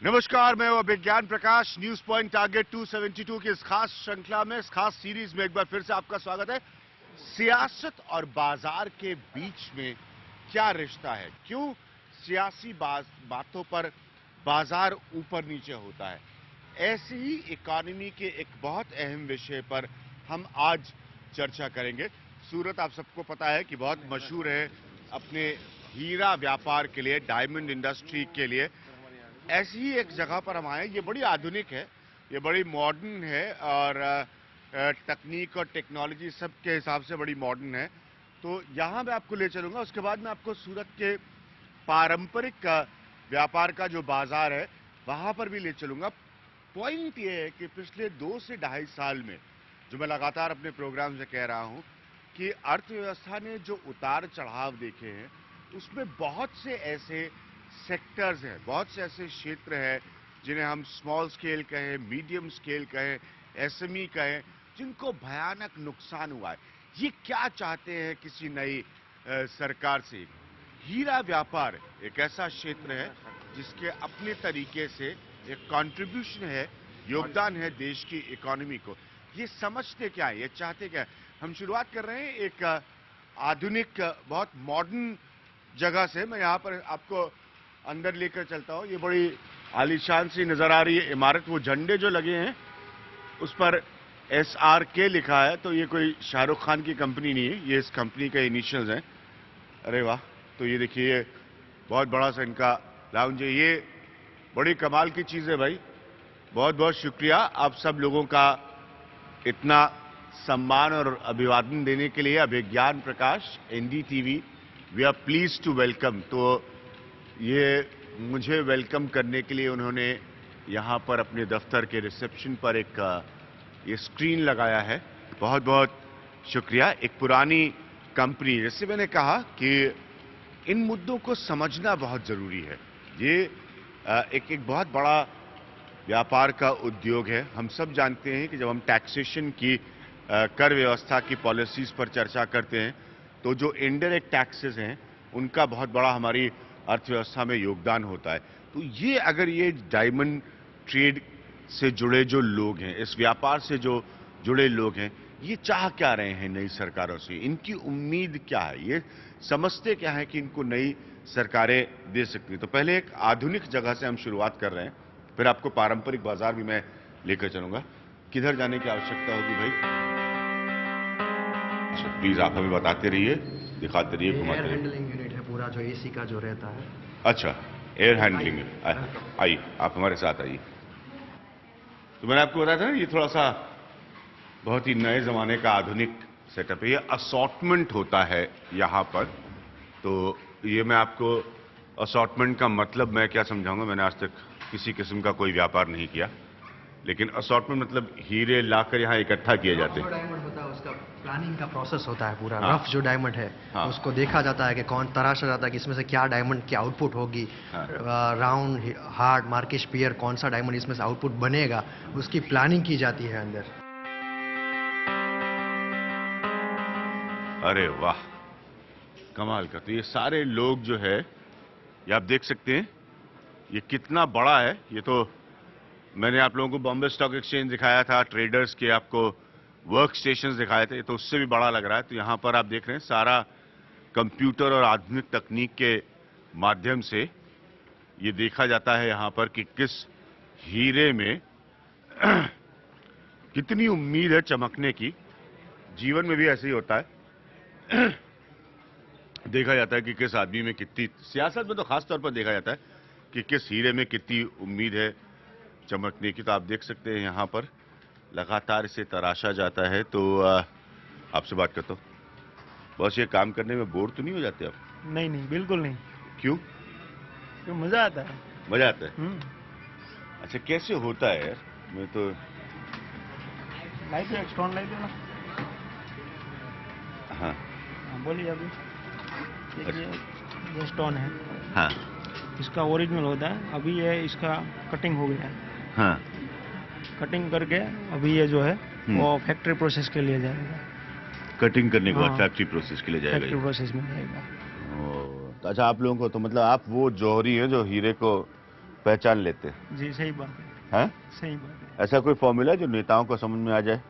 नमस्कार, मैं विज्ञान प्रकाश। न्यूज पॉइंट टारगेट 272 की इस खास श्रृंखला में, इस खास सीरीज में एक बार फिर से आपका स्वागत है। सियासत और बाजार के बीच में क्या रिश्ता है? क्यों सियासी बातों पर बाजार ऊपर नीचे होता है? ऐसी ही इकोनॉमी के एक बहुत अहम विषय पर हम आज चर्चा करेंगे। सूरत आप सबको पता है कि बहुत मशहूर है अपने हीरा व्यापार के लिए, डायमंड इंडस्ट्री के लिए। ऐसी ही एक जगह पर हम आए। ये बड़ी आधुनिक है, ये बड़ी मॉडर्न है और तकनीक और टेक्नोलॉजी सब के हिसाब से बड़ी मॉडर्न है। तो यहाँ मैं आपको ले चलूंगा। उसके बाद मैं आपको सूरत के पारंपरिक व्यापार का जो बाजार है वहां पर भी ले चलूंगा। पॉइंट ये है कि पिछले 2 से ढाई साल में, जो मैं लगातार अपने प्रोग्राम से कह रहा हूं, कि अर्थव्यवस्था ने जो उतार चढ़ाव देखे हैं उसमें बहुत से ऐसे सेक्टर्स हैं, बहुत से ऐसे क्षेत्र हैं जिन्हें हम स्मॉल स्केल कहें, मीडियम स्केल कहें, एसएमई कहें, जिनको भयानक नुकसान हुआ है। ये क्या चाहते हैं किसी नई सरकार से? हीरा व्यापार एक ऐसा क्षेत्र है जिसके अपने तरीके से एक कंट्रीब्यूशन है, योगदान है देश की इकोनॉमी को। ये समझते क्या है, ये चाहते क्या है? हम शुरुआत कर रहे हैं एक आधुनिक, बहुत मॉडर्न जगह से। मैं यहाँ पर आपको अंदर लेकर चलता हूँ। ये बड़ी आलीशान सी नजर आ रही है इमारत। वो झंडे जो लगे हैं उस पर SRK लिखा है, तो ये कोई शाहरुख खान की कंपनी नहीं है, ये इस कंपनी के इनिशियल्स हैं। अरे वाह! तो ये देखिए, ये बहुत बड़ा सा इनका लाउंज है। ये बड़ी कमाल की चीज है भाई। बहुत बहुत शुक्रिया आप सब लोगों का इतना सम्मान और अभिवादन देने के लिए। Abhigyan Prakash, NDTV, we are please to welcome. तो ये मुझे वेलकम करने के लिए उन्होंने यहाँ पर अपने दफ्तर के रिसेप्शन पर एक ये स्क्रीन लगाया है। बहुत बहुत शुक्रिया। एक पुरानी कंपनी, जैसे मैंने कहा कि इन मुद्दों को समझना बहुत जरूरी है। ये एक बहुत बड़ा व्यापार का उद्योग है। हम सब जानते हैं कि जब हम टैक्सेशन की, कर व्यवस्था की पॉलिसीज पर चर्चा करते हैं तो जो इनडायरेक्ट टैक्सेस हैं उनका बहुत बड़ा हमारी अर्थव्यवस्था में योगदान होता है। तो ये अगर ये डायमंड ट्रेड से जुड़े जो लोग हैं, इस व्यापार से जो जुड़े लोग हैं, ये चाह क्या रहे हैं नई सरकारों से? इनकी उम्मीद क्या है? ये समझते क्या है कि इनको नई सरकारें दे सकती हैं? तो पहले एक आधुनिक जगह से हम शुरुआत कर रहे हैं, फिर आपको पारंपरिक बाजार भी मैं लेकर चलूंगा। किधर जाने की आवश्यकता होगी भाई? प्लीज आप हमें बताते रहिए, दिखाते रहिए, घुमाते रहिए। हैंडलिंग यूनिट है पूरा, जो AC का जो रहता है। अच्छा, एयर हैंडलिंग है। आइए, आप हमारे साथ आइए। तो मैंने आपको बताया था ना, ये थोड़ा सा बहुत ही नए जमाने का आधुनिक सेटअप है। ये असॉर्टमेंट होता है यहाँ पर। तो ये मैं आपको असॉर्टमेंट का मतलब मैं क्या समझाऊंगा। मैंने आज तक किसी किस्म का कोई व्यापार नहीं किया, लेकिन असॉर्टमेंट मतलब हीरे लाकर यहाँ इकट्ठा किए जाते हैं। जो डायमंड होता है उसका प्लानिंग का प्रोसेस होता है पूरा। हाँ। रफ जो डायमंड है, हाँ। उसको देखा जाता है कि कौन तराशा जाता है कि इसमें से क्या डायमंड की आउटपुट होगी। हाँ। राउंड, हार्ड, मार्किश पियर, कौन सा डायमंड इसमें से आउटपुट बनेगा, उसकी प्लानिंग की जाती है अंदर। अरे वाह, कमाल का। तो ये सारे लोग जो है, ये आप देख सकते हैं, ये कितना बड़ा है। ये तो मैंने आप लोगों को बॉम्बे स्टॉक एक्सचेंज दिखाया था, ट्रेडर्स के आपको वर्क स्टेशन दिखाए थे, ये तो उससे भी बड़ा लग रहा है। तो यहाँ पर आप देख रहे हैं सारा कंप्यूटर और आधुनिक तकनीक के माध्यम से ये देखा जाता है यहाँ पर कि किस हीरे में कितनी उम्मीद है चमकने की। जीवन में भी ऐसे ही होता है। देखा जाता है कि किस आदमी में कितनी, सियासत में तो खास तौर पर देखा जाता है कि किस हीरे में कितनी उम्मीद है चमकने की। तो आप देख सकते हैं यहाँ पर लगातार इसे तराशा जाता है। तो आपसे बात करता हूँ। बस ये काम करने में बोर तो नहीं हो जाते आप? नहीं नहीं, बिल्कुल नहीं। क्यों? क्यों, मजा आता है। मजा आता है। अच्छा, कैसे होता है यार? मैं तो लाइट है, स्टोन लाइट है ना। हाँ, बोलिए अभी। ये स्टोन है। हाँ, इसका ओरिजिनल होता है। अभी ये इसका कटिंग हो गया है। हाँ। कटिंग करके अभी ये जो है वो फैक्ट्री प्रोसेस के लिए जाएगा। कटिंग करने के बाद हाँ। फैक्ट्री प्रोसेस के लिए जाएगा फैक्ट्री ये? प्रोसेस में जाएगा। तो अच्छा, आप लोगों को तो मतलब आप वो जौहरी हैं जो हीरे को पहचान लेते हैं। जी सही बात है। हैं? सही बात है। ऐसा कोई फॉर्मूला जो नेताओं को समझ में आ जाए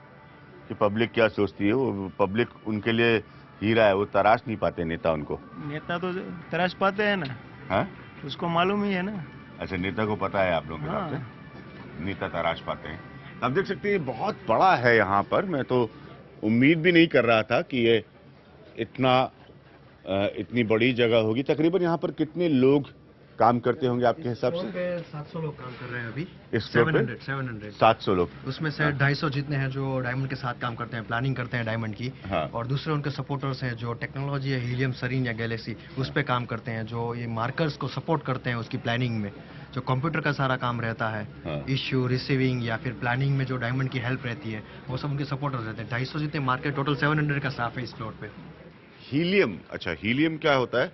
कि पब्लिक क्या सोचती है? वो पब्लिक उनके लिए हीरा है, वो तराश नहीं पाते नेता उनको। नेता तो तराश पाते हैं ना, हाँ? उसको मालूम ही है ना। अच्छा, नेता को पता है आप लोगों के हिसाब हाँ। से नेता तराश पाते हैं। आप देख सकते हैं ये बहुत बड़ा है यहाँ पर। मैं तो उम्मीद भी नहीं कर रहा था कि ये इतनी बड़ी जगह होगी। तकरीबन यहाँ पर कितने लोग काम करते होंगे आपके हिसाब से? 700 लोग काम कर रहे हैं अभी। इस फ्लोर पे 700 700 लोग। उसमें से 250 जितने हैं जो डायमंड के साथ काम करते हैं, प्लानिंग करते हैं डायमंड की। हाँ। और दूसरे उनके सपोर्टर्स हैं जो टेक्नोलॉजी है, हीलियम, सरीन या गैलेक्सी, उस पे काम करते हैं, जो ये मार्कर्स को सपोर्ट करते हैं उसकी प्लानिंग में, जो कंप्यूटर का सारा काम रहता है। हाँ। इश्यू, रिसीविंग या फिर प्लानिंग में जो डायमंड की हेल्प रहती है, वो सब उनके सपोर्टर्स रहते हैं। 250 जितने मार्केट, टोटल 700 का स्टाफ है इस फ्लोर पे। हीलियम, अच्छा हीलियम क्या होता है?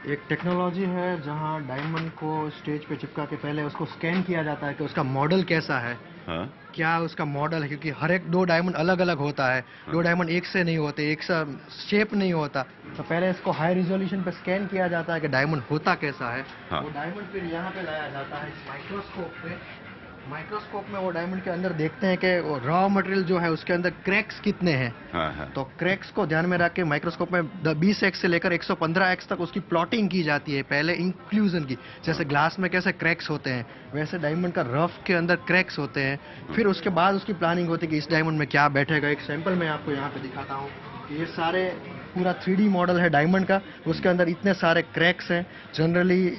एक टेक्नोलॉजी है जहां डायमंड को स्टेज पे चिपका के पहले उसको स्कैन किया जाता है कि उसका मॉडल कैसा है। हाँ? क्या उसका मॉडल है, क्योंकि हर एक 2 डायमंड अलग अलग होता है। 2 डायमंड एक से नहीं होते, एक सा शेप नहीं होता। तो पहले इसको हाई रिजोल्यूशन पे स्कैन किया जाता है कि डायमंड होता कैसा है। हाँ। वो डायमंड फिर यहाँ पे लाया जाता है इस माइक्रोस्कोप पे। माइक्रोस्कोप में वो डायमंड के अंदर देखते हैं कि रॉ मटेरियल जो है उसके अंदर क्रैक्स कितने हैं। हाँ, हाँ। तो क्रैक्स को ध्यान में रख के माइक्रोस्कोप में 20x से लेकर 115x तक उसकी प्लॉटिंग की जाती है, पहले इंक्लूजन की। जैसे ग्लास में कैसे क्रैक्स होते हैं, वैसे डायमंड का रफ के अंदर क्रैक्स होते हैं। फिर उसके बाद उसकी प्लानिंग होती है कि इस डायमंड में क्या बैठेगा। एक सैंपल मैं आपको यहाँ पे दिखाता हूँ। ये सारे पूरा 3D मॉडल है डायमंड का, उसके अंदर इतने सारे क्रैक्स हैं। जनरली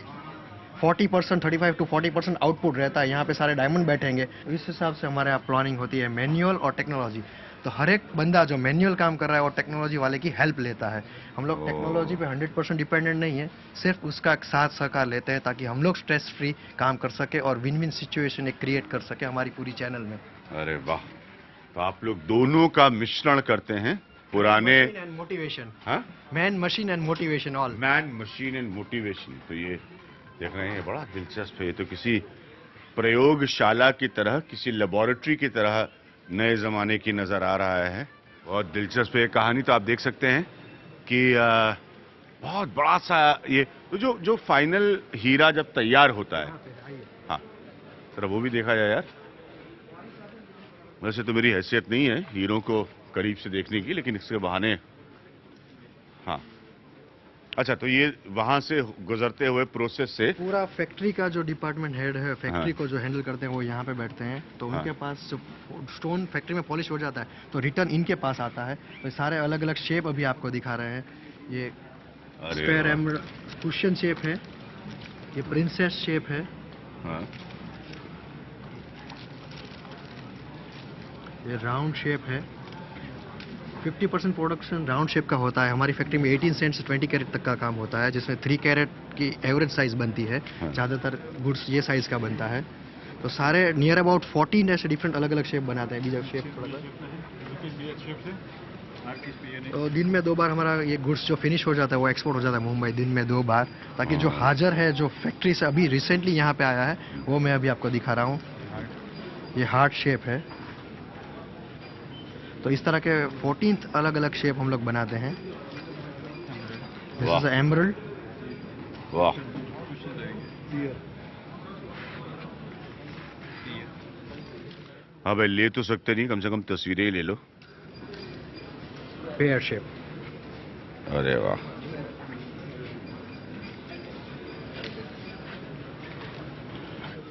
40%, 35 to 40% आउटपुट रहता है। यहाँ पे सारे डायमंड बैठेंगे। इस हिसाब से हमारे यहाँ प्लानिंग होती है, मैनुअल और टेक्नोलॉजी। तो हर एक बंदा जो मैनुअल काम कर रहा है और टेक्नोलॉजी वाले की हेल्प लेता है। हम लोग टेक्नोलॉजी पे 100% डिपेंडेंट नहीं है, सिर्फ उसका साथ सहकार लेते हैं ताकि हम लोग स्ट्रेस फ्री काम कर सके और विन विन सिचुएशन एक क्रिएट कर सके हमारी पूरी चैनल में। अरे वाह, तो आप लोग दोनों का मिश्रण करते हैं, पुराने मोटिवेशन। हाँ? Man, machine and motivation, all. Man, machine and motivation. तो ये देख रहे हैं, बड़ा दिलचस्प है। ये तो किसी प्रयोगशाला की तरह, किसी लेबोरेटरी की तरह नए जमाने की नजर आ रहा है। बहुत दिलचस्प है कहानी। तो आप देख सकते हैं कि बहुत बड़ा सा ये तो जो फाइनल हीरा जब तैयार होता है, हाँ जरा वो भी देखा जाए यार। वैसे तो मेरी हैसियत नहीं है हीरों को करीब से देखने की, लेकिन इसके बहाने, हाँ अच्छा, तो ये वहां से गुजरते हुए प्रोसेस से पूरा फैक्ट्री का जो डिपार्टमेंट हेड है, फैक्ट्री हाँ। को जो हैंडल करते हैं, वो यहाँ पे बैठते हैं। तो हाँ। उनके पास जो स्टोन फैक्ट्री में पॉलिश हो जाता है तो रिटर्न इनके पास आता है। तो सारे अलग अलग शेप अभी आपको दिखा रहे हैं। ये स्क्वायर एमरल्ड क्वेश्चन शेप है, ये प्रिंसेस शेप है, हाँ। ये राउंड शेप है। 50% प्रोडक्शन राउंड शेप का होता है। हमारी फैक्ट्री में 18 सेंट से 20 कैरेट तक का काम होता है, जिसमें 3 कैरेट की एवरेज साइज बनती है। हाँ। ज़्यादातर गुड्स ये साइज का बनता है। तो सारे नियर अबाउट 14 ऐसे डिफरेंट अलग अलग शेप बनाते हैं। बीजा शेप तो दिन में 2 बार हमारा ये गुड्स जो फिनिश हो जाता है वो एक्सपोर्ट हो जाता है मुंबई, दिन में 2 बार। ताकि जो हाजिर है, जो फैक्ट्री से अभी रिसेंटली यहाँ पे आया है, वो मैं अभी आपको दिखा रहा हूँ। ये हार्ट शेप है। तो इस तरह के 14 अलग अलग शेप हम लोग बनाते हैं। This is emerald. वाह, हाँ भाई, ले तो सकते नहीं, कम से कम तस्वीरें ही ले लो। Pear shape. अरे वाह,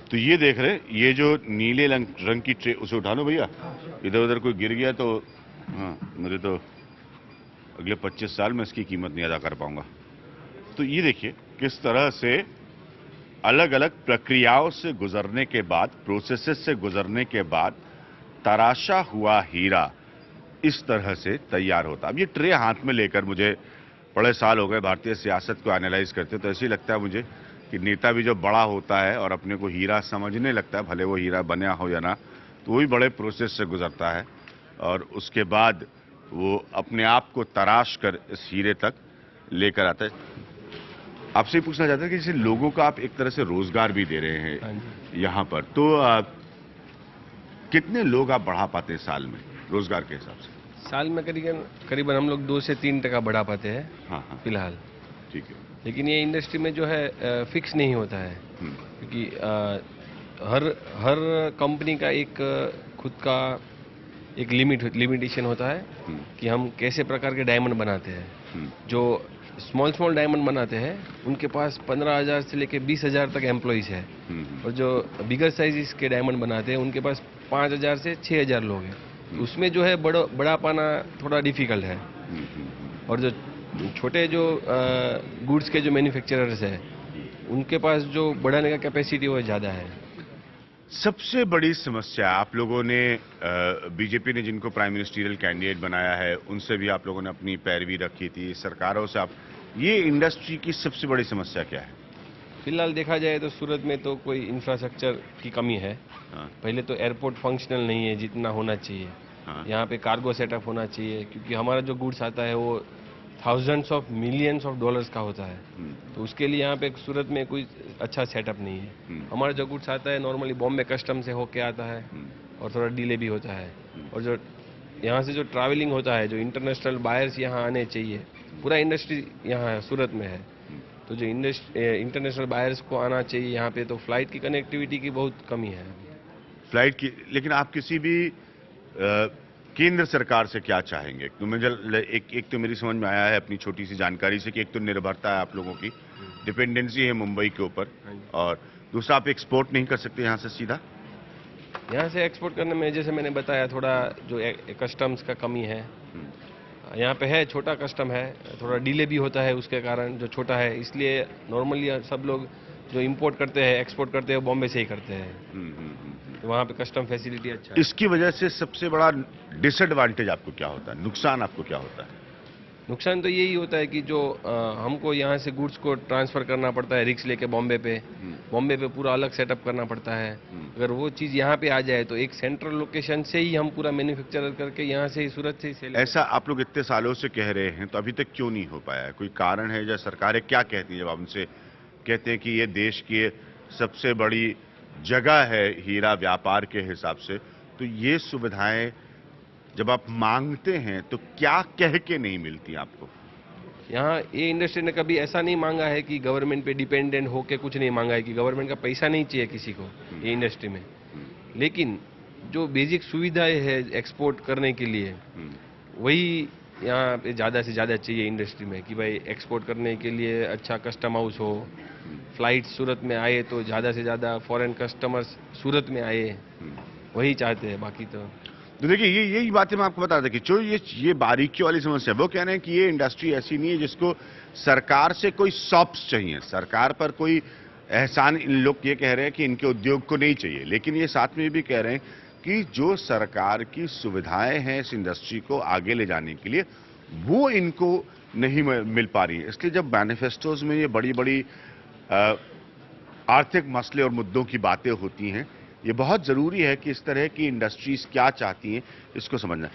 तो ये देख रहे, ये जो नीले रंग की ट्रे, उसे उठा लो भैया। इधर उधर कोई गिर गया तो हाँ, मुझे तो अगले 25 साल में इसकी कीमत नहीं अदा कर पाऊंगा। तो ये देखिए किस तरह से अलग अलग प्रक्रियाओं से गुजरने के बाद, प्रोसेसेस से गुजरने के बाद तराशा हुआ हीरा इस तरह से तैयार होता। अब ये ट्रे हाथ में लेकर, मुझे बड़े साल हो गए भारतीय सियासत को एनालाइज करते, तो ऐसे ही लगता है मुझे कि नेता भी जब बड़ा होता है और अपने को हीरा समझने लगता है, भले वो हीरा बना हो या ना, तो वो भी बड़े प्रोसेस से गुजरता है और उसके बाद वो अपने आप को तराश कर इस हीरे तक लेकर आता है। आपसे पूछना चाहता है कि जैसे लोगों का आप एक तरह से रोजगार भी दे रहे हैं यहाँ पर, तो कितने लोग आप बढ़ा पाते हैं साल में रोजगार के हिसाब से? साल में करीबन हम लोग 2 से 3 टका बढ़ा पाते हैं। हाँ हाँ, फिलहाल। ठीक है। लेकिन ये इंडस्ट्री में जो है फिक्स नहीं होता है। क्योंकि हर हर कंपनी का एक खुद का एक लिमिटेशन होता है कि हम कैसे प्रकार के डायमंड बनाते हैं। जो स्मॉल डायमंड बनाते हैं उनके पास 15,000 से लेके 20,000 तक एम्प्लॉइज है, और जो बिगर साइज के डायमंड बनाते हैं उनके पास 5,000 से 6,000 लोग हैं। तो उसमें जो है बड़ा पाना थोड़ा डिफिकल्ट है। और जो छोटे जो गुड्स के जो मैन्युफैक्चरर्स है उनके पास जो बढ़ाने का कैपेसिटी वो ज़्यादा है। सबसे बड़ी समस्या आप लोगों ने, बीजेपी ने जिनको प्राइम मिनिस्टरियल कैंडिडेट बनाया है उनसे भी आप लोगों ने अपनी पैरवी रखी थी, सरकारों से आप, ये इंडस्ट्री की सबसे बड़ी समस्या क्या है? फिलहाल देखा जाए तो सूरत में तो कोई इंफ्रास्ट्रक्चर की कमी है। पहले तो एयरपोर्ट फंक्शनल नहीं है जितना होना चाहिए। यहाँ पे कार्गो सेटअप होना चाहिए, क्योंकि हमारा जो गुड्स आता है वो thousands of millions of dollars का होता है। तो उसके लिए यहाँ पे सूरत में कोई अच्छा सेटअप नहीं है। हमारा जो गुड्स आता है नॉर्मली बॉम्बे कस्टम से होके आता है और थोड़ा डिले भी होता है। और जो यहाँ से जो ट्रैवलिंग होता है, जो इंटरनेशनल बायर्स यहाँ आने चाहिए, पूरा इंडस्ट्री यहाँ सूरत में है, तो जो इंटरनेशनल बायर्स को आना चाहिए यहाँ पे, तो फ्लाइट की कनेक्टिविटी की बहुत कमी है। फ्लाइट की, लेकिन आप किसी भी केंद्र सरकार से क्या चाहेंगे? तो मुझे एक तो मेरी समझ में आया है अपनी छोटी सी जानकारी से कि एक तो निर्भरता है आप लोगों की, डिपेंडेंसी है मुंबई के ऊपर, और दूसरा आप एक्सपोर्ट नहीं कर सकते यहाँ से सीधा। यहाँ से एक्सपोर्ट करने में जैसे मैंने बताया थोड़ा जो कस्टम्स का कमी है। यहाँ पे है छोटा कस्टम है, थोड़ा डिले भी होता है उसके कारण, जो छोटा है, इसलिए नॉर्मली सब लोग जो इंपोर्ट करते हैं एक्सपोर्ट करते हैं बॉम्बे से ही करते हैं। तो वहाँ पे कस्टम फैसिलिटी अच्छा है। इसकी वजह से सबसे बड़ा डिसएडवांटेज आपको क्या होता है, नुकसान आपको क्या होता है? नुकसान तो यही होता है कि जो हमको यहाँ से गुड्स को ट्रांसफ़र करना पड़ता है रिक्स लेके बॉम्बे पे पूरा अलग सेटअप करना पड़ता है। अगर वो चीज़ यहाँ पे आ जाए तो एक सेंट्रल लोकेशन से ही हम पूरा मैन्युफैक्चर करके यहाँ से ही सूरत से ही सेल। ऐसा आप लोग इतने सालों से कह रहे हैं, तो अभी तक क्यों नहीं हो पाया है? कोई कारण है? या सरकारें क्या कहती हैं जब आप उनसे कहते हैं कि ये देश की सबसे बड़ी जगह है हीरा व्यापार के हिसाब से, तो ये सुविधाएं जब आप मांगते हैं तो क्या कह के नहीं मिलती आपको? यहाँ ये इंडस्ट्री ने कभी ऐसा नहीं मांगा है कि गवर्नमेंट पे डिपेंडेंट होके कुछ नहीं मांगा है कि गवर्नमेंट का पैसा नहीं चाहिए किसी को ये इंडस्ट्री में। लेकिन जो बेसिक सुविधाएं है एक्सपोर्ट करने के लिए वही यहाँ पे ज़्यादा से ज़्यादा चाहिए इंडस्ट्री में, कि भाई एक्सपोर्ट करने के लिए अच्छा कस्टम हाउस हो, फ्लाइट सूरत में आए तो ज़्यादा से ज़्यादा फॉरेन कस्टमर्स सूरत में आए, वही चाहते हैं। बाकी तो देखिए यही बातें मैं आपको बता रहा था कि जो ये बारीकियों वाली समस्या, वो कह रहे हैं कि ये इंडस्ट्री ऐसी नहीं है जिसको सरकार से कोई सॉप्स चाहिए, सरकार पर कोई एहसान इन लोग ये कह रहे हैं कि इनके उद्योग को नहीं चाहिए, लेकिन ये साथ में भी कह रहे हैं कि जो सरकार की सुविधाएं हैं इस इंडस्ट्री को आगे ले जाने के लिए वो इनको नहीं मिल पा रही है। इसलिए जब मैनिफेस्टोज में ये बड़ी बड़ी आर्थिक मसले और मुद्दों की बातें होती हैं, ये बहुत जरूरी है कि इस तरह की इंडस्ट्रीज क्या चाहती हैं इसको समझना।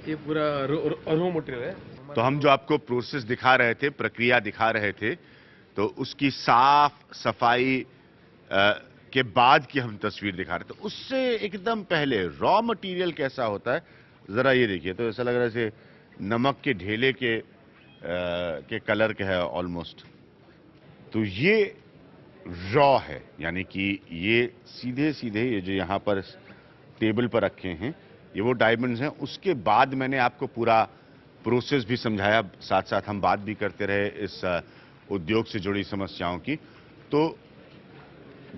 ये पूरा रॉ मटेरियल है। तो हम जो आपको प्रोसेस दिखा रहे थे, प्रक्रिया दिखा रहे थे, तो उसकी साफ सफाई के बाद की हम तस्वीर दिखा रहे थे। उससे एकदम पहले रॉ मटेरियल कैसा होता है जरा ये देखिए। तो ऐसा लग रहा है जैसे नमक के ढेले के कलर के है ऑलमोस्ट। तो ये रॉ है, यानी कि ये सीधे सीधे ये जो यहाँ पर टेबल पर रखे हैं ये वो डायमंड्स हैं। उसके बाद मैंने आपको पूरा प्रोसेस भी समझाया, साथ साथ हम बात भी करते रहे इस उद्योग से जुड़ी समस्याओं की। तो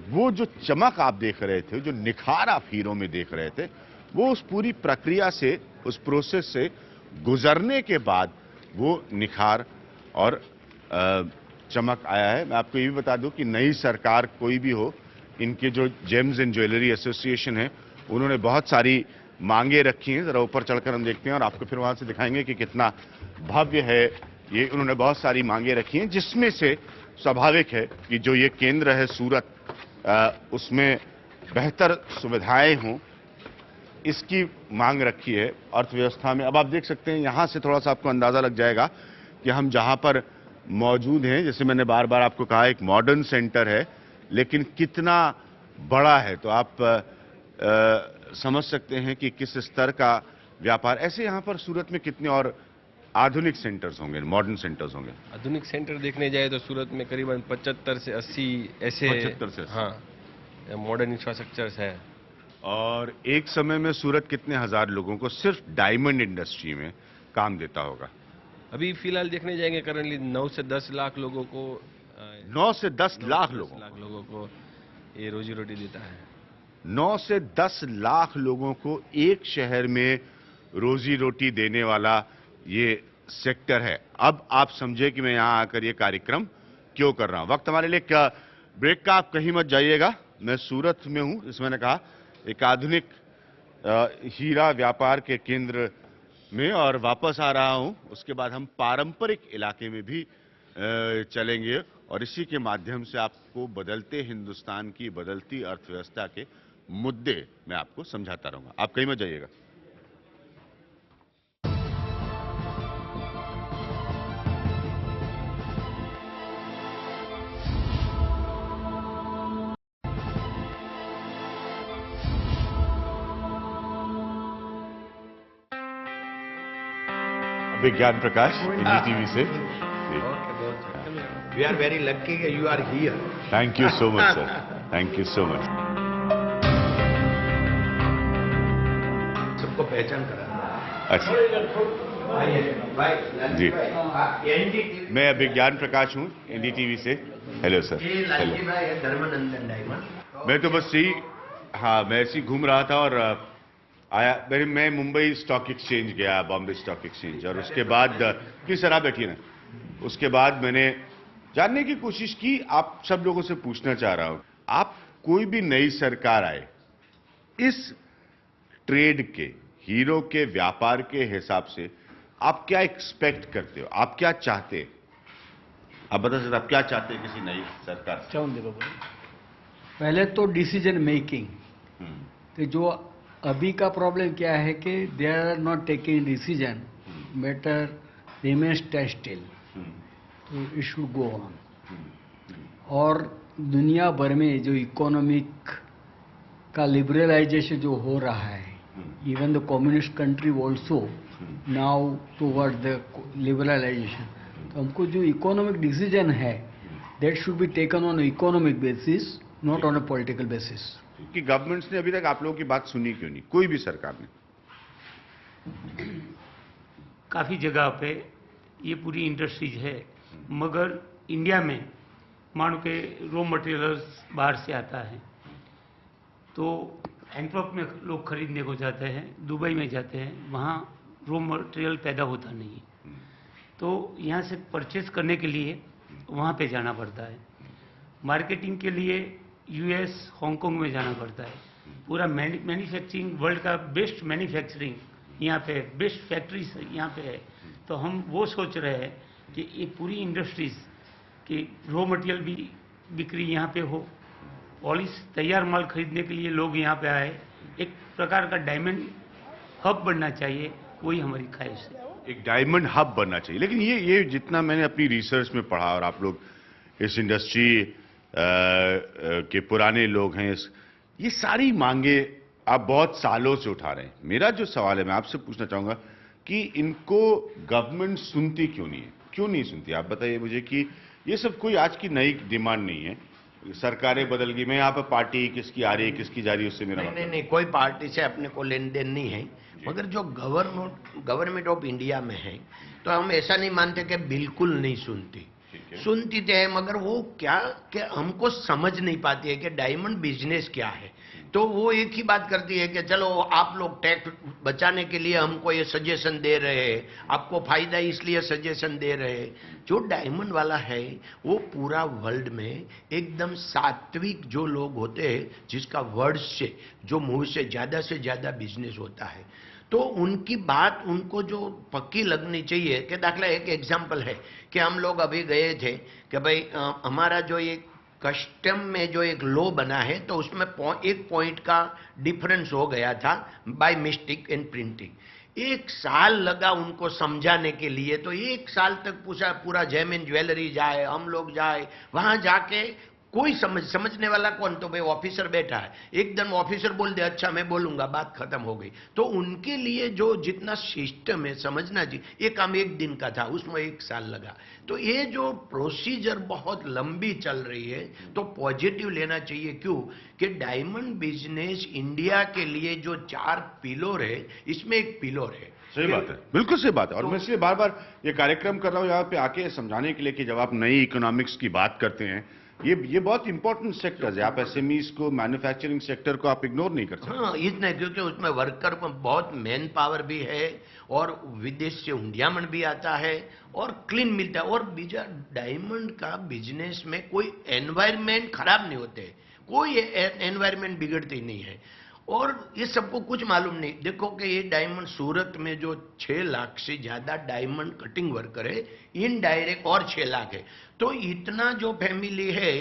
वो जो चमक आप देख रहे थे, जो निखार आप हीरो में देख रहे थे, वो उस पूरी प्रक्रिया से, उस प्रोसेस से गुजरने के बाद वो निखार और चमक आया है। मैं आपको ये भी बता दूं कि नई सरकार कोई भी हो, इनके जो जेम्स एंड ज्वेलरी एसोसिएशन है उन्होंने बहुत सारी मांगे रखी हैं। जरा ऊपर चढ़कर हम देखते हैं और आपको फिर वहां से दिखाएंगे कि कितना भव्य है ये। उन्होंने बहुत सारी मांगे रखी हैं, जिसमें से स्वाभाविक है कि जो ये केंद्र है सूरत, उसमें बेहतर सुविधाएं हों, इसकी मांग रखी है अर्थव्यवस्था में। अब आप देख सकते हैं यहाँ से थोड़ा सा आपको अंदाजा लग जाएगा कि हम जहां पर मौजूद हैं, जैसे मैंने बार बार आपको कहा, एक मॉडर्न सेंटर है, लेकिन कितना बड़ा है तो आप समझ सकते हैं कि किस स्तर का व्यापार। ऐसे यहाँ पर सूरत में कितने और आधुनिक सेंटर्स होंगे, मॉडर्न सेंटर्स होंगे? आधुनिक सेंटर देखने जाए तो सूरत में करीबन 75 से 80 ऐसे 75 से 80। हाँ, मॉडर्न इंफ्रास्ट्रक्चर्स है। और एक समय में सूरत कितने हजार लोगों को सिर्फ डायमंड इंडस्ट्री में काम देता होगा? अभी फिलहाल देखने जाएंगे करंटली 9 से 10 लाख लोगों को 9 से 10 लाख 10 लोगों लाख लोगों को ये रोजी रोटी देता है। 9 से 10 लाख लोगों को एक शहर में रोजी रोटी देने वाला ये सेक्टर है। अब आप समझे कि मैं यहां आकर ये कार्यक्रम क्यों कर रहा हूं। वक्त हमारे लिए क्या ब्रेक का, आप कहीं मत जाइएगा। मैं सूरत में हूं, इसमें मैंने कहा एक आधुनिक हीरा व्यापार के केंद्र में, और वापस आ रहा हूं। उसके बाद हम पारंपरिक इलाके में भी चलेंगे और इसी के माध्यम से आपको बदलते हिंदुस्तान की बदलती अर्थव्यवस्था के मुद्दे मैं आपको समझाता रहूंगा। आप कहीं मत जाइएगा। विज्ञान प्रकाश टीवी से। We are very lucky that you are here. Thank you so much sir, thank you so much. सबको पहचान करा। अच्छा जी, मैं विज्ञान प्रकाश हूँ एनडीटीवी से। Hello sir. हेलो। धर्मानंदन डायमंड। मैं तो बस यही, हाँ मैं ऐसे ही घूम रहा था और आया। मैं मुंबई स्टॉक एक्सचेंज गया, बॉम्बे स्टॉक एक्सचेंज, और उसके बाद प्लीज सर आप बैठिए ना। उसके बाद मैंने जानने की कोशिश की, आप सब लोगों से पूछना चाह रहा हूं, आप कोई भी नई सरकार आए, इस ट्रेड के, हीरो के व्यापार के हिसाब से आप क्या एक्सपेक्ट करते हो, आप क्या चाहते हैं? आप बता सकते, आप क्या चाहते हैं किसी नई सरकार से? पहले तो डिसीजन मेकिंग, कि जो अभी का प्रॉब्लम क्या है कि they are not taking decision, matter remains still, so it should go on. और दुनिया भर में जो इकोनॉमिक का लिबरलाइजेशन जो हो रहा है, even the communist country also now toward the liberalization, तो हमको जो इकोनॉमिक डिसीजन है that should be taken on economic basis, not on a political basis. कि गवर्नमेंट्स ने अभी तक आप लोगों की बात सुनी क्यों नहीं, कोई भी सरकार ने? काफ़ी जगह पे ये पूरी इंडस्ट्रीज है, मगर इंडिया में मानो के रॉ मटेरियल्स बाहर से आता है, तो एंटवर्प में लोग खरीदने को जाते हैं, दुबई में जाते हैं, वहाँ रॉ मटेरियल पैदा होता नहीं है, तो यहाँ से परचेस करने के लिए वहाँ पे जाना पड़ता है। मार्केटिंग के लिए यूएस, हांगकांग में जाना पड़ता है। पूरा मैन्युफैक्चरिंग, वर्ल्ड का बेस्ट मैन्युफैक्चरिंग यहाँ पे, बेस्ट फैक्ट्रीज यहाँ पे है। तो हम वो सोच रहे हैं कि ये पूरी इंडस्ट्रीज की रॉ मटेरियल भी बिक्री यहाँ पे हो, पॉलिश तैयार माल खरीदने के लिए लोग यहाँ पे आए, एक प्रकार का डायमंड हब बनना चाहिए, वही हमारी ख्वाहिश है। एक डायमंड हब बनना चाहिए। लेकिन ये जितना मैंने अपनी रिसर्च में पढ़ा, और आप लोग इस इंडस्ट्री के पुराने लोग हैं, ये सारी मांगे आप बहुत सालों से उठा रहे हैं। मेरा जो सवाल है, मैं आपसे पूछना चाहूंगा कि इनको गवर्नमेंट सुनती क्यों नहीं है, क्यों नहीं सुनती? आप बताइए मुझे कि ये सब कोई आज की नई डिमांड नहीं है, सरकारें बदल गई। मैं यहाँ पर पार्टी किसकी आ रही है किसकी जा रही है उससे मेरा नहीं, कोई पार्टी से अपने को लेन देन नहीं है, मगर जो गवर्नमेंट ऑफ इंडिया में है, तो हम ऐसा नहीं मानते कि बिल्कुल नहीं सुनती, सुनती तो है, मगर वो क्या कि हमको समझ नहीं पाती है कि डायमंड बिजनेस क्या है। तो वो एक ही बात करती है कि चलो आप लोग टैक्स बचाने के लिए हमको ये सजेशन दे रहे हैं, आपको फायदा इसलिए सजेशन दे रहे हैं। जो डायमंड वाला है वो पूरा वर्ल्ड में एकदम सात्विक जो लोग होते हैं, जिसका वर्ड से, जो मुंह से ज्यादा बिजनेस होता है, तो उनकी बात उनको जो पक्की लगनी चाहिए। कि दाखला एक एग्जाम्पल है कि हम लोग अभी गए थे कि भाई हमारा जो एक कस्टम में जो एक लॉ बना है, तो उसमें एक पॉइंट का डिफरेंस हो गया था बाय मिस्टेक इन प्रिंटिंग। 1 साल लगा उनको समझाने के लिए, तो 1 साल तक पूरा जैमिन ज्वेलरी जाए, हम लोग जाए, वहां जाके कोई समझने वाला कौन? तो भाई ऑफिसर बैठा है, एकदम ऑफिसर बोल दे अच्छा मैं बोलूंगा, बात खत्म हो गई। तो उनके लिए जो जितना सिस्टम है समझना चाहिए, ये काम एक दिन का था, उसमें 1 साल लगा। तो ये जो प्रोसीजर बहुत लंबी चल रही है, तो पॉजिटिव लेना चाहिए। क्यों? कि डायमंड बिजनेस इंडिया के लिए जो 4 पिलर है, इसमें एक पिलर है। सही बात है, बिल्कुल सही बात है। और मैं इसलिए बार बार ये कार्यक्रम कर रहा हूं यहाँ पे आके समझाने के लिए कि जब आप नई इकोनॉमिक्स की बात करते हैं, ये बहुत इंपॉर्टेंट सेक्टर है। आप एसएमईज को, मैन्युफैक्चरिंग सेक्टर को आप इग्नोर नहीं कर सकते। हाँ, इतना, क्योंकि उसमें वर्कर में बहुत मैन पावर भी है, और विदेश से हुंडियामण भी आता है, और क्लीन मिलता है। और बीजा डायमंड का बिजनेस में कोई एनवायरमेंट खराब नहीं होते, कोई एनवायरमेंट बिगड़ती नहीं है। और ये सबको कुछ मालूम नहीं। देखो कि ये डायमंड सूरत में जो 6 लाख से ज्यादा डायमंड कटिंग वर्कर है, इनडायरेक्ट और 6 लाख है। तो इतना जो फैमिली है,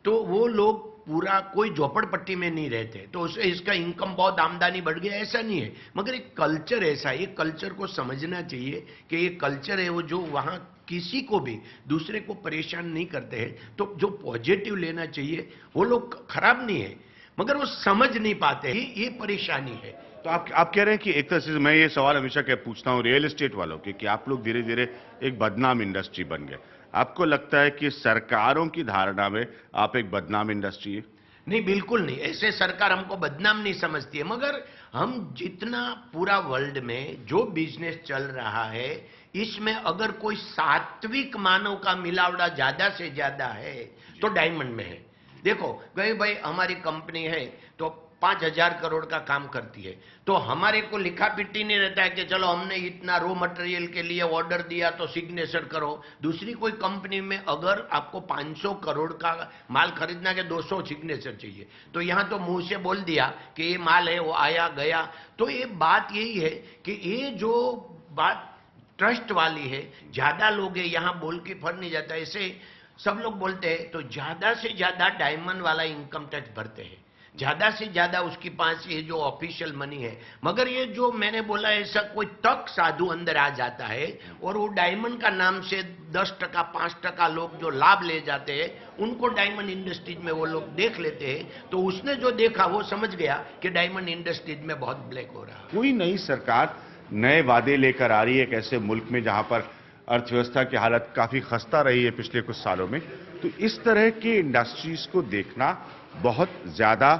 तो वो लोग पूरा कोई झोपड़पट्टी में नहीं रहते, तो उससे इसका इनकम बहुत आमदनी बढ़ गया, ऐसा नहीं है। मगर एक कल्चर ऐसा है, ये कल्चर को समझना चाहिए कि ये कल्चर है वो जो वहाँ किसी को भी दूसरे को परेशान नहीं करते हैं। तो जो पॉजिटिव लेना चाहिए, वो लोग खराब नहीं है, मगर वो समझ नहीं पाते, ये परेशानी है। तो आप कह रहे हैं कि एक तरह से, मैं ये सवाल हमेशा क्या पूछता हूँ रियल एस्टेट वालों के, कि आप लोग धीरे धीरे एक बदनाम इंडस्ट्री बन गए। आपको लगता है कि सरकारों की धारणा में आप एक बदनाम इंडस्ट्री है? नहीं, बिल्कुल नहीं। ऐसे सरकार हमको बदनाम नहीं समझती है, मगर हम जितना पूरा वर्ल्ड में जो बिजनेस चल रहा है, इसमें अगर कोई सात्विक मानव का मिलावड़ा ज्यादा से ज्यादा है तो डायमंड में है। देखो भाई हमारी कंपनी है तो 5,000 करोड़ का काम करती है, तो हमारे को लिखा पिट्टी नहीं रहता है कि चलो हमने इतना रॉ मटेरियल के लिए ऑर्डर दिया तो सिग्नेचर करो। दूसरी कोई कंपनी में अगर आपको 500 करोड़ का माल खरीदना के 200 सिग्नेचर चाहिए, तो यहाँ तो मुंह से बोल दिया कि ये माल है, वो आया गया। तो ये बात यही है कि ये जो बात ट्रस्ट वाली है, ज्यादा लोग है, यहाँ बोल के फर नहीं जाता। ऐसे सब लोग बोलते हैं तो ज्यादा से ज्यादा डायमंड वाला इनकम टैक्स भरते हैं, ज्यादा से ज्यादा उसके पास ये जो ऑफिशियल मनी है। मगर ये जो मैंने बोला, ऐसा कोई तक साधु अंदर आ जाता है और वो डायमंड का नाम से 10%, 5% लोग जो लाभ ले जाते हैं, उनको डायमंड इंडस्ट्रीज में वो लोग देख लेते हैं। तो उसने जो देखा वो समझ गया कि डायमंड इंडस्ट्रीज में बहुत ब्लैक हो रहा है। कोई नई सरकार नए वादे लेकर आ रही है एक ऐसे मुल्क में जहां पर अर्थव्यवस्था की हालत काफी खस्ता रही है पिछले कुछ सालों में, तो इस तरह के इंडस्ट्रीज को देखना बहुत ज्यादा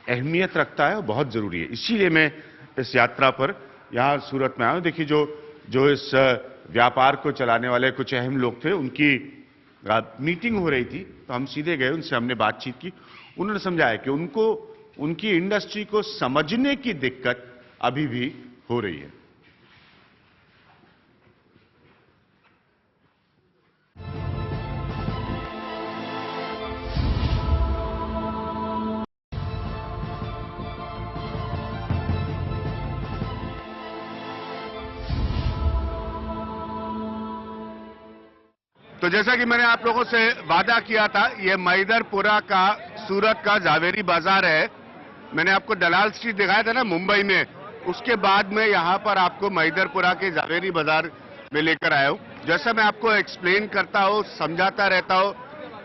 अहमियत रखता है और बहुत जरूरी है। इसीलिए मैं इस यात्रा पर यहाँ सूरत में आया हूं। देखिए जो इस व्यापार को चलाने वाले कुछ अहम लोग थे, उनकी मीटिंग हो रही थी, तो हम सीधे गए, उनसे हमने बातचीत की। उन्होंने समझाया कि उनको उनकी इंडस्ट्री को समझने की दिक्कत अभी भी हो रही है। तो जैसा कि मैंने आप लोगों से वादा किया था, ये मैदरपुरा का सूरत का जावेरी बाजार है। मैंने आपको दलाल स्ट्रीट दिखाया था ना मुंबई में, उसके बाद में यहाँ पर आपको मैदरपुरा के जावेरी बाजार में लेकर आया हूँ। जैसा मैं आपको एक्सप्लेन करता हूँ, समझाता रहता हूँ,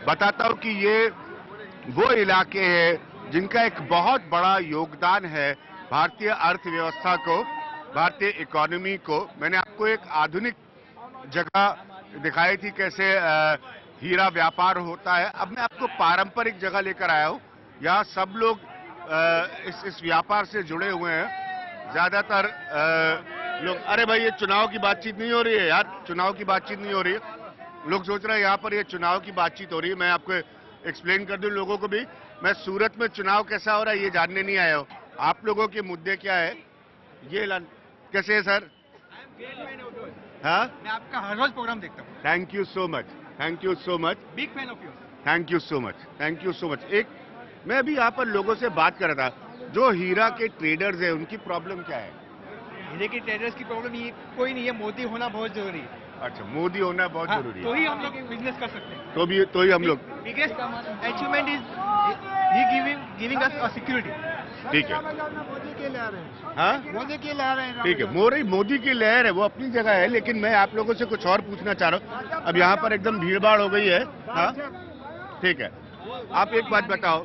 बताता हूँ कि ये वो इलाके हैं जिनका एक बहुत बड़ा योगदान है भारतीय अर्थव्यवस्था को, भारतीय इकोनॉमी को। मैंने आपको एक आधुनिक जगह दिखाई थी कैसे हीरा व्यापार होता है। अब मैं आपको पारंपरिक जगह लेकर आया हूँ। यहाँ सब लोग इस व्यापार से जुड़े हुए हैं। ज्यादातर लोग, अरे भाई ये चुनाव की बातचीत नहीं हो रही है यार, चुनाव की बातचीत नहीं हो रही है। लोग सोच रहे हैं यहाँ पर ये चुनाव की बातचीत हो रही है। मैं आपको एक्सप्लेन कर दूं लोगों को भी, मैं सूरत में चुनाव कैसा हो रहा है ये जानने नहीं आया हूँ। आप लोगों के मुद्दे क्या है ये ऐलान कैसे है सर? हाँ, मैं आपका हर रोज प्रोग्राम देखता हूँ। Thank you so much, thank you so much, big fan of you. Thank you so much, thank you so much. एक मैं अभी यहाँ पर लोगों से बात कर रहा था, जो हीरा के ट्रेडर्स हैं उनकी प्रॉब्लम क्या है? हीरे के ट्रेडर्स की प्रॉब्लम ये कोई नहीं है, मोदी होना बहुत जरूरी है। अच्छा, मोदी होना बहुत हाँ, जरूरी तो है, ही हम लोग बिजनेस कर सकते हैं। तो ही हम लोग। Biggest achievement is he giving us a security. ठीक है, मोदी के लिए आ रहे हैं। हाँ मोदी के लिए आ रहे हैं। ठीक है, मोदी की लहर है, वो अपनी जगह है, लेकिन मैं आप लोगों से कुछ और पूछना चाह रहा हूँ। अब यहाँ पर एकदम भीड़ भाड़ हो गई है। हाँ ठीक है, आप एक बात बताओ,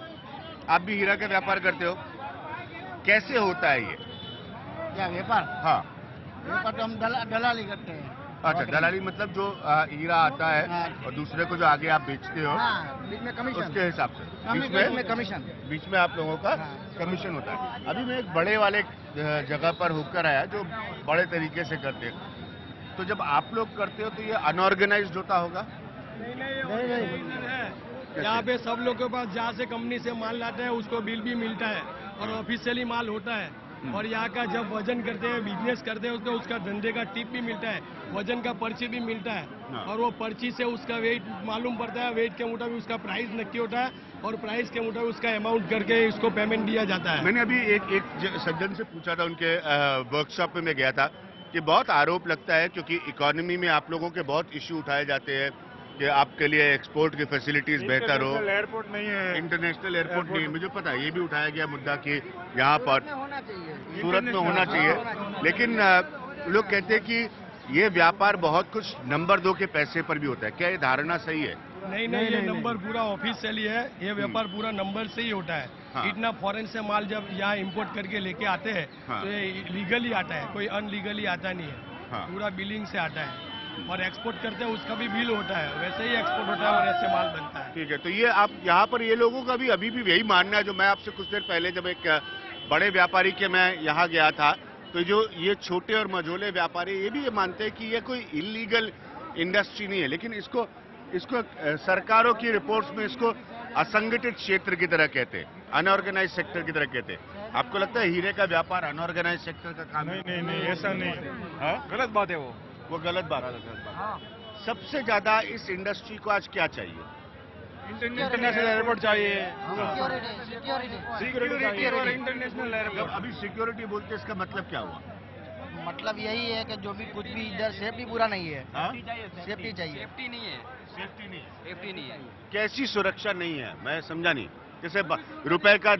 आप भी हीरा का व्यापार करते हो, कैसे होता है ये? क्या व्यापार? हाँ, व्यापार तो हम दलाली करते हैं। अच्छा, दलाली मतलब जो हीरा आता है हाँ। और दूसरे को जो आगे आप बेचते हो, हाँ, बीच में कमीशन। उसके हिसाब से बीच में कमीशन। बीच में आप लोगों का हाँ। कमीशन होता है। अभी मैं एक बड़े वाले जगह पर होकर आया जो बड़े तरीके से करते हैं, तो जब आप लोग करते हो तो ये अनऑर्गेनाइज्ड होता होगा? यहाँ पे सब लोग के पास जहाँ से कंपनी से माल लाते हैं उसको बिल भी मिलता है और ऑफिशियली माल होता है। और यहाँ का जब वजन करते हैं, बिजनेस करते हैं, उसको उसका धंधे का टिप भी मिलता है, वजन का पर्ची भी मिलता है और वो पर्ची से उसका वेट मालूम पड़ता है, वेट के मुताबिक उसका प्राइस नक्की होता है और प्राइस के मुताबिक उसका अमाउंट करके उसको पेमेंट दिया जाता है। मैंने अभी एक सज्जन से पूछा था, उनके वर्कशॉप में मैं गया था, कि बहुत आरोप लगता है क्योंकि इकोनॉमी में आप लोगों के बहुत इश्यू उठाए जाते हैं कि आपके लिए एक्सपोर्ट की फैसिलिटीज बेहतर हो, एयरपोर्ट नहीं है, इंटरनेशनल एयरपोर्ट नहीं है। मुझे पता है, ये भी उठाया गया मुद्दा कि यहाँ पर सूरत में होना चाहिए, लेकिन लोग कहते हैं कि ये व्यापार बहुत कुछ नंबर 2 के पैसे पर भी होता है। क्या ये धारणा सही है? नहीं, ये नंबर पूरा ऑफिशियली है, ये व्यापार पूरा नंबर से ही होता है। हाँ। इतना फॉरेन से माल जब यहाँ इंपोर्ट करके लेके आते हैं हाँ। तो ये लीगली आता है, कोई अनलीगली आता नहीं है। हाँ। पूरा बिलिंग से आता है और एक्सपोर्ट करते हैं उसका भी बिल होता है, वैसे ही एक्सपोर्ट होता है और ऐसे माल बनता है। ठीक है, तो ये आप यहाँ पर ये लोगों का भी अभी भी यही मानना है। जो मैं आपसे कुछ देर पहले जब एक बड़े व्यापारी के मैं यहाँ गया था, तो जो ये छोटे और मझोले व्यापारी ये भी ये मानते हैं कि ये कोई इलीगल इंडस्ट्री नहीं है, लेकिन इसको सरकारों की रिपोर्ट्स में इसको असंगठित क्षेत्र की तरह कहते हैं, अनऑर्गेनाइज सेक्टर की तरह कहते हैं। आपको लगता है हीरे का व्यापार अनऑर्गेनाइज सेक्टर का काम है? नहीं, ऐसा नहीं है, गलत बात है वो गलत बात है। सबसे ज्यादा इस इंडस्ट्री को आज क्या चाहिए? इंटरनेशनल एयरपोर्ट चाहिए, सिक्योरिटी और इंटरनेशनल एयरपोर्ट। अभी सिक्योरिटी बोलते हैं, इसका मतलब क्या हुआ? मतलब यही है कि जो भी कुछ भी इधर सेफ्टी पूरा नहीं है। हाँ? सेफ्टी चाहिए। सेफ्टी नहीं है, सेफ्टी नहीं है। सेफ्टी नहीं है। कैसी सुरक्षा नहीं है, मैं समझा नहीं। जैसे रुपए का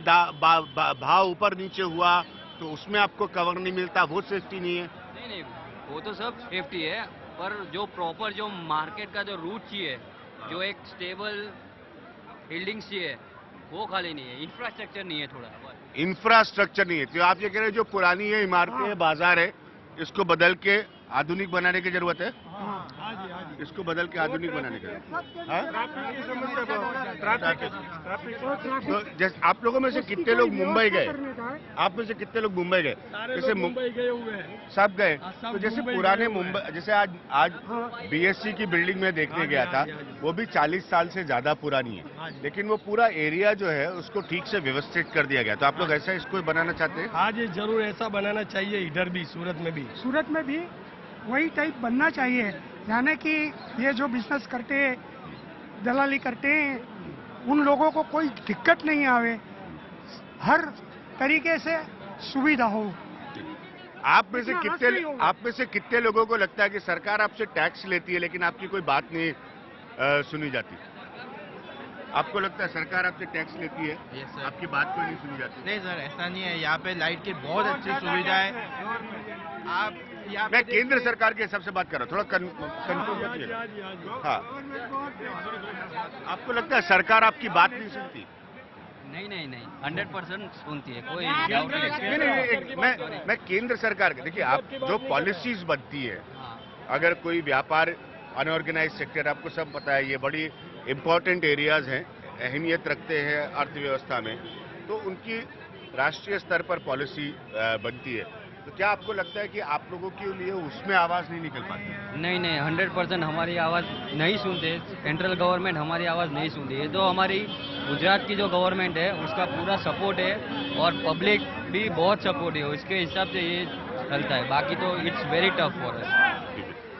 भाव ऊपर नीचे हुआ तो उसमें आपको कवर नहीं मिलता, वो सेफ्टी नहीं है? नहीं, वो तो सब सेफ्टी है, पर जो प्रॉपर जो मार्केट का जो रूट चाहिए, जो एक स्टेबल बिल्डिंग चाहिए, वो खाली नहीं है, इंफ्रास्ट्रक्चर नहीं है थोड़ा। इंफ्रास्ट्रक्चर नहीं है, तो आप ये कह रहे हैं जो पुरानी ये इमारतें है, बाजार है, इसको बदल के आधुनिक बनाने की जरूरत है? इसको बदल के आधुनिक बनाने की जरूरत है। तो जैसे आप लोगों में से कितने लोग मुंबई गए? आप में से कितने लोग मुंबई गए? जैसे मुंबई गए हुए हैं, सब गए। सब तो जैसे मुंबई पुराने गए हुए मुंबई, जैसे आज बीएससी की बिल्डिंग में देखने गया था, वो भी 40 साल से ज्यादा पुरानी है, लेकिन वो पूरा एरिया जो है उसको ठीक से व्यवस्थित कर दिया गया। तो आप लोग ऐसा इसको बनाना चाहते हैं? हाँ जी, जरूर ऐसा बनाना चाहिए, इधर भी, सूरत में भी। सूरत में भी वही टाइप बनना चाहिए, यानी कि ये जो बिजनेस करते हैं, दलाली करते हैं, उन लोगों को कोई दिक्कत नहीं आवे, हर तरीके से सुविधा हो। आप में से कितने लोगों को लगता है कि सरकार आपसे टैक्स लेती है लेकिन आपकी कोई बात नहीं सुनी जाती? आपको लगता है सरकार आपसे टैक्स लेती है, आपकी बात कोई नहीं सुनी जाती? नहीं सर, ऐसा नहीं है। यहाँ पे लाइट की बहुत अच्छी सुविधा है। आप मैं केंद्र सरकार के हिसाब से बात कर रहा हूँ, थोड़ा कंफ्यूज करिए। हाँ, आपको लगता है सरकार आपकी बात नहीं सुनती? नहीं, 100% सुनती है, कोई मैं केंद्र सरकार के, देखिए आप जो पॉलिसीज बनती है, अगर कोई व्यापार अनऑर्गेनाइज सेक्टर, आपको सब पता है ये बड़ी इंपॉर्टेंट एरियाज हैं, अहमियत रखते हैं अर्थव्यवस्था में, तो उनकी राष्ट्रीय स्तर पर पॉलिसी बनती है। तो क्या आपको लगता है कि आप लोगों के लिए उसमें आवाज नहीं निकल पाती? नहीं, 100% हमारी आवाज़ नहीं सुनते। सेंट्रल गवर्नमेंट हमारी आवाज़ नहीं सुनती है। तो हमारी गुजरात की जो गवर्नमेंट है उसका पूरा सपोर्ट है और पब्लिक भी बहुत सपोर्ट है, उसके हिसाब से ये चलता है। बाकी तो it's very tough for us.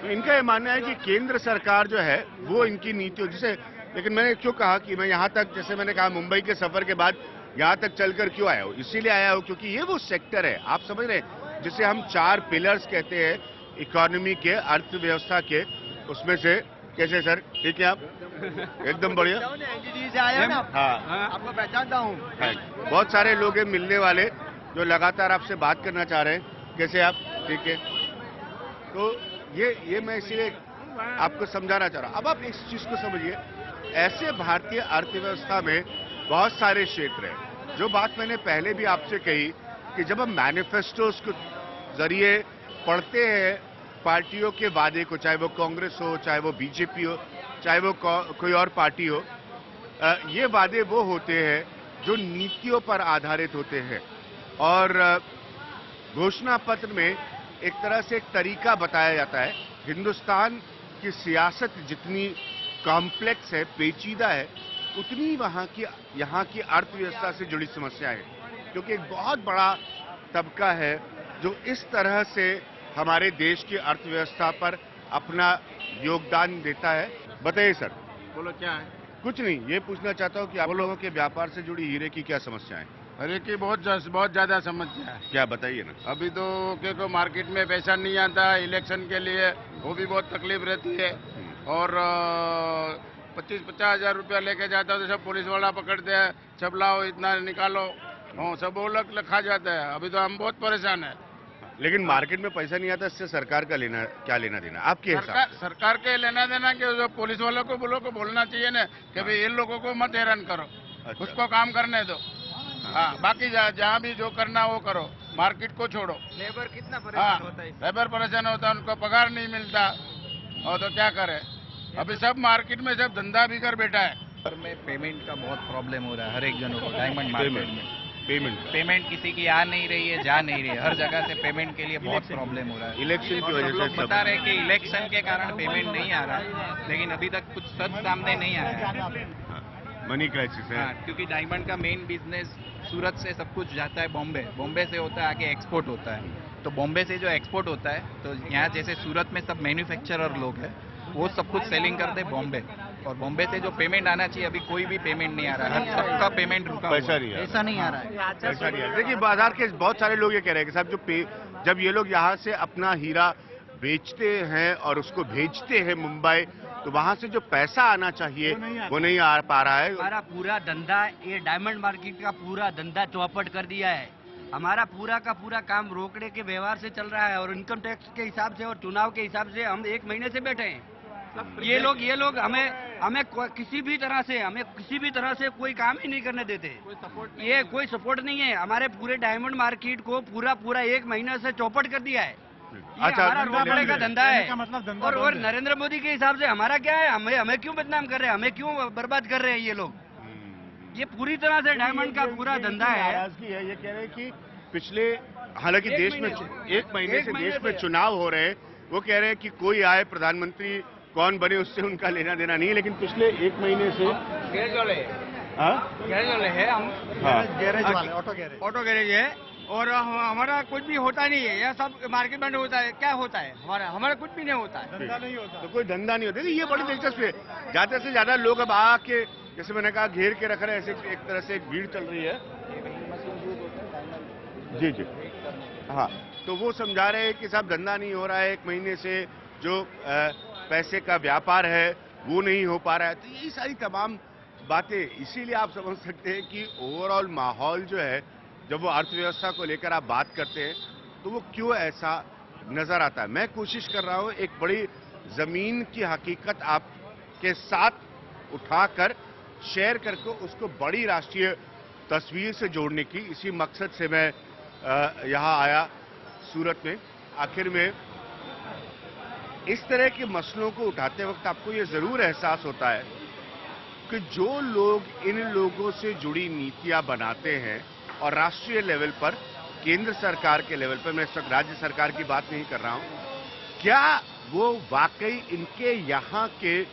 तो इनका ये मानना है कि केंद्र सरकार जो है वो इनकी नीतियों जैसे, लेकिन मैंने क्यों कहा कि मैं यहाँ तक, जैसे मैंने कहा मुंबई के सफर के बाद यहाँ तक चलकर क्यों आया हूँ, इसीलिए आया हूँ क्योंकि ये वो सेक्टर है, आप समझ रहे हैं, जिसे हम 4 पिलर्स कहते हैं इकोनॉमी के, अर्थव्यवस्था के, उसमें से। कैसे सर, ठीक है आप? एकदम बढ़िया। हाँ, आपको पहचानता हूँ। बहुत सारे लोग हैं मिलने वाले जो लगातार आपसे बात करना चाह रहे हैं। कैसे आप? ठीक है। तो ये मैं इसलिए आपको समझाना चाह रहा हूँ। अब आप इस चीज को समझिए ऐसे भारतीय अर्थव्यवस्था में बहुत सारे क्षेत्र हैं। जो बात मैंने पहले भी आपसे कही कि जब हम मैनिफेस्टोस के जरिए पढ़ते हैं पार्टियों के वादे को, चाहे वो कांग्रेस हो, चाहे वो बीजेपी हो, चाहे वो कोई और पार्टी हो, ये वादे वो होते हैं जो नीतियों पर आधारित होते हैं और घोषणा पत्र में एक तरह से एक तरीका बताया जाता है। हिंदुस्तान की सियासत जितनी कॉम्प्लेक्स है, पेचीदा है, उतनी यहाँ की अर्थव्यवस्था से जुड़ी समस्याएं हैं, क्योंकि एक बहुत बड़ा तबका है जो इस तरह से हमारे देश की अर्थव्यवस्था पर अपना योगदान देता है। बताइए सर। बोलो क्या है? कुछ नहीं, ये पूछना चाहता हूँ कि आप लोगों के व्यापार से जुड़ी हीरे की क्या समस्याएं? अरे की बहुत ज्यादा समस्या है। क्या बताइए ना। अभी तो क्योंकि मार्केट में पैसा नहीं आता इलेक्शन के लिए, वो भी बहुत तकलीफ रहती है। और 25-50 हजार रुपया लेके जाता है तो सब पुलिस वाला पकड़ते हैं, सब लाओ इतना निकालो, सब वो लोग लिखा जाता है। अभी तो हम बहुत परेशान है। लेकिन मार्केट में पैसा नहीं आता, इससे सरकार का क्या लेना देना आपके हिसाब से? सरकार के लेना देना कि जो पुलिस वालों को बोलना चाहिए ना कि भाई इन लोगों को मत हैरान करो। अच्छा। उसको काम करने दो। हाँ, बाकी जहाँ भी जो करना वो करो, मार्केट को छोड़ो। लेबर कितना परेशान होता है? लेबर परेशान होता है, उनको पगार नहीं मिलता और तो क्या करे। अभी सब मार्केट में सब धंधा भी कर बैठा है। में पेमेंट का बहुत प्रॉब्लम हो रहा है हर एक जनों को डायमंड मार्केट में। पेमेंट किसी की आ नहीं रही है, जा नहीं रही है, हर जगह से पेमेंट के लिए बहुत प्रॉब्लम हो रहा है। इलेक्शन की वजह से लोग बता रहे हैं कि इलेक्शन के कारण पेमेंट नहीं आ रहा, लेकिन अभी तक कुछ सच सामने नहीं आया है। मनी क्राइसिस है। क्योंकि डायमंड का मेन बिजनेस सूरत से सब कुछ जाता है बॉम्बे, बॉम्बे से होता है आगे एक्सपोर्ट होता है। तो बॉम्बे से जो एक्सपोर्ट होता है, तो यहाँ जैसे सूरत में सब मैन्युफैक्चरर लोग हैं, वो सब कुछ सेलिंग करते हैं बॉम्बे, और बॉम्बे से जो पेमेंट आना चाहिए अभी कोई भी पेमेंट नहीं आ रहा है। सबका पेमेंट रुका हुआ है। पैसा नहीं आ रहा है। पैसा नहीं आ रहा। देखिए बाजार के बहुत सारे लोग ये कह रहे हैं कि साहब जब ये लोग यहाँ से अपना हीरा बेचते हैं और उसको भेजते हैं मुंबई, तो वहाँ से जो पैसा आना चाहिए वो नहीं आ पा रहा है। हमारा पूरा धंधा, ये डायमंड मार्केट का पूरा धंधा चौपट कर दिया है। हमारा पूरा का पूरा काम रोकड़े के व्यवहार से चल रहा है और इनकम टैक्स के हिसाब से और चुनाव के हिसाब से हम 1 महीने से बैठे हैं। ये लोग हमें किसी भी तरह से कोई काम ही नहीं करने देते। ये कोई सपोर्ट नहीं है। हमारे पूरे डायमंड मार्केट को पूरा 1 महीने से चौपट कर दिया है। ये हमारा रोकड़े का धंधा है। और नरेंद्र मोदी के हिसाब से हमारा क्या है? हमें क्यों बदनाम कर रहे हैं? हमें क्यों बर्बाद कर रहे हैं ये लोग? ये पूरी तरह से डायमंड का पूरा धंधा है। ये कह रहे हैं कि पिछले, हालांकि देश में 1 महीने से देश में चुनाव हो रहे हैं, वो कह रहे हैं कि कोई आए प्रधानमंत्री कौन बने उससे उनका लेना देना नहीं है, लेकिन पिछले 1 महीने से गैरेज वाले है हम। गैरेज वाले, ऑटो गैरेज है और हमारा कुछ भी होता नहीं है। यह सब मार्केट में होता है। क्या होता है? हमारा कुछ भी नहीं होता है। धंधा नहीं होता। तो कोई धंधा नहीं होता। ये बड़ी दिलचस्प है। ज्यादा से ज्यादा लोग अब आके, जैसे मैंने कहा, घेर के रख रहे हैं। ऐसे एक तरह से एक भीड़ चल रही है। जी हाँ, तो वो समझा रहे हैं कि साहब धंधा नहीं हो रहा है, 1 महीने से जो पैसे का व्यापार है वो नहीं हो पा रहा है। तो ये सारी तमाम बातें, इसीलिए आप समझ सकते हैं कि ओवरऑल माहौल जो है, जब वो अर्थव्यवस्था को लेकर आप बात करते हैं तो वो क्यों ऐसा नजर आता है। मैं कोशिश कर रहा हूं एक बड़ी जमीन की हकीकत आपके साथ उठाकर शेयर करके उसको बड़ी राष्ट्रीय तस्वीर से जोड़ने की, इसी मकसद से मैं यहाँ आया सूरत में। आखिर में इस तरह के मसलों को उठाते वक्त आपको ये जरूर एहसास होता है कि जो लोग इन लोगों से जुड़ी नीतियां बनाते हैं, और राष्ट्रीय लेवल पर, केंद्र सरकार के लेवल पर, मैं इस वक्त राज्य सरकार की बात नहीं कर रहा हूं, क्या वो वाकई इनके यहाँ के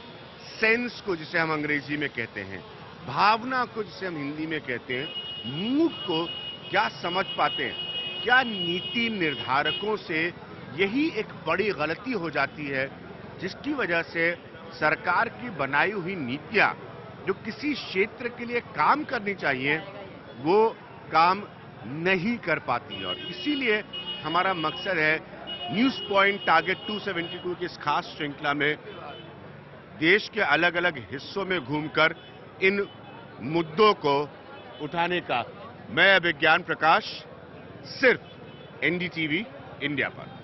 सेंस को, जिसे हम अंग्रेजी में कहते हैं, भावना को जिसे हम हिंदी में कहते हैं, मूड को क्या समझ पाते हैं? क्या नीति निर्धारकों से यही एक बड़ी गलती हो जाती है जिसकी वजह से सरकार की बनाई हुई नीतियां जो किसी क्षेत्र के लिए काम करनी चाहिए वो काम नहीं कर पाती? और इसीलिए हमारा मकसद है न्यूज पॉइंट टारगेट 272 की इस खास श्रृंखला में देश के अलग अलग हिस्सों में घूमकर इन मुद्दों को उठाने का। मैं विज्ञान प्रकाश, सिर्फ NDTV इंडिया पर।